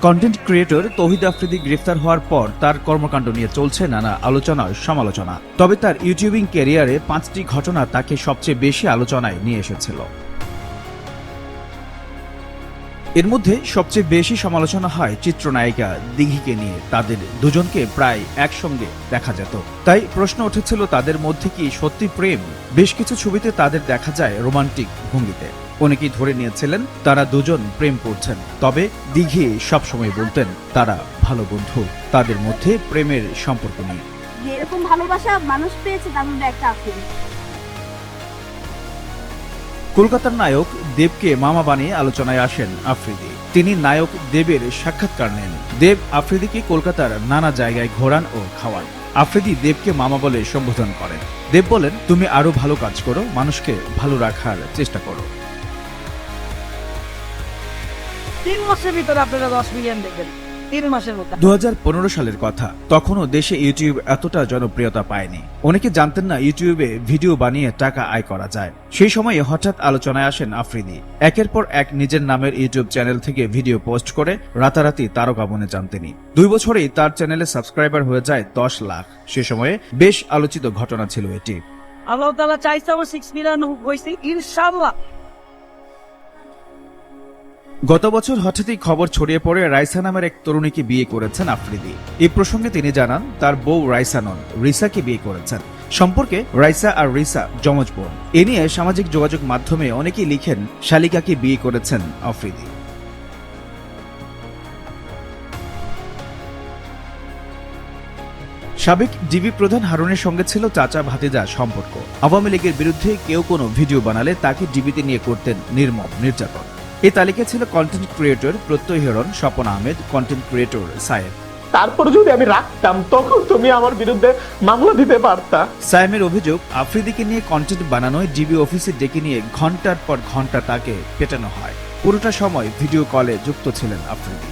Content creator তৌহিদ আফ্রিদি গ্রেফতার হওয়ার পর তার কর্মকাণ্ড নিয়ে চলছে নানা আলোচনা সমালোচনা। তবে তার ইউটিউবিং ক্যারিয়ারে 5টি ঘটনা তাকে সবচেয়ে বেশি আলোচনায় নিয়ে এসেছিল। এর মধ্যে সবচেয়ে বেশি সমালোচনা হয় চিত্রনায়িকা দিঘিকে নিয়ে। তাদের দুজনকে প্রায় একসঙ্গে দেখা যেত, তাই প্রশ্ন উঠেছিল তাদের মধ্যে কি সত্যি প্রেম। বেশ কিছু ছবিতে তাদের দেখা যায় রোমান্টিক ভঙ্গিতে। অনেকেই ধরে নিয়েছিলেন তারা দুজন প্রেম করছেন, তবে দিঘি সবসময় বলতেন তারা ভালো বন্ধু, তাদের মধ্যে প্রেমের সম্পর্ক নেই। এরকম ভালোবাসা মানুষ পেয়েছে তার মধ্যে একটা আছে। কলকাতার নায়ক দেবকে মামা বানিয়ে আলোচনায় আসেন আফ্রিদি। তিনি নায়ক দেবের সাক্ষাৎকার নেন। দেব আফ্রিদিকে কলকাতার নানা জায়গায় ঘোরান ও খাওয়ান। আফ্রিদি দেবকে মামা বলে সম্বোধন করেন। দেব বলেন, তুমি আরো ভালো কাজ করো, মানুষকে ভালো রাখার চেষ্টা করো। 3 মাসের ভিতরে আপনারা 10 মিলিয়ন দেখবেন। 3 মাসের মধ্যে। 2015 সালের কথা। তখনও দেশে ইউটিউব এতটা জনপ্রিয়তা পায়নি। অনেকে জানতেন না ইউটিউবে ভিডিও বানিয়ে টাকা আয় করা যায়। সেই সময়ে হঠাৎ আলোচনায় আসেন আফ্রিদি। একের পর এক নিজের নামের ইউটিউব চ্যানেল থেকে ভিডিও পোস্ট করে রাতারাতি তারকা বনে যান তিনি। 2 বছরেই তার চ্যানেলে সাবস্ক্রাইবার হয়ে যায় 10 লাখ। সে সময়ে বেশ আলোচিত ঘটনা ছিল এটি। আল্লাহ তাআলা চাইছে আমার 6 মিলিয়ন হইছে ইনশাআল্লাহ। গত বছর হঠাৎই খবর ছড়িয়ে পড়ে রাইসা নামের এক তরুণীকে বিয়ে করেছেন আফ্রিদি। এই প্রসঙ্গে তিনি জানান তার বউ রাইসা নন, রিসাকে বিয়ে করেছেন। সম্পর্কে রাইসা আর রিসা যমজ বোন। এ নিয়ে সামাজিক যোগাযোগ মাধ্যমে অনেকেই লিখেন শালিকাকে বিয়ে করেছেন আফ্রিদি। সাবেক ডিবি প্রধান হারুনের সঙ্গে ছিল চাচা ভাতিজা সম্পর্ক। আওয়ামী লীগের বিরুদ্ধে কেউ কোনো ভিডিও বানালে তাকে ডিবিতে নিয়ে করতেন নির্মম নির্যাতন। এই তালিকায় ছিল কন্টেন্ট ক্রিয়েটর প্রত্যয় হিরণ, স্বপন আহমেদ, কন্টেন্ট ক্রিয়েটর সায়েম। তারপরে যদি আমি রাখতাম তখন তুমি আমার বিরুদ্ধে মামলা দিতে পারতা। সায়েমের অভিযোগ, আফ্রিদিকে নিয়ে কন্টেন্ট বানানোয় ডিবি অফিসে ডেকে নিয়ে ঘন্টার পর ঘন্টা তাকে পেটানো হয়। পুরোটা সময় ভিডিও কলে যুক্ত ছিলেন আফ্রিদি।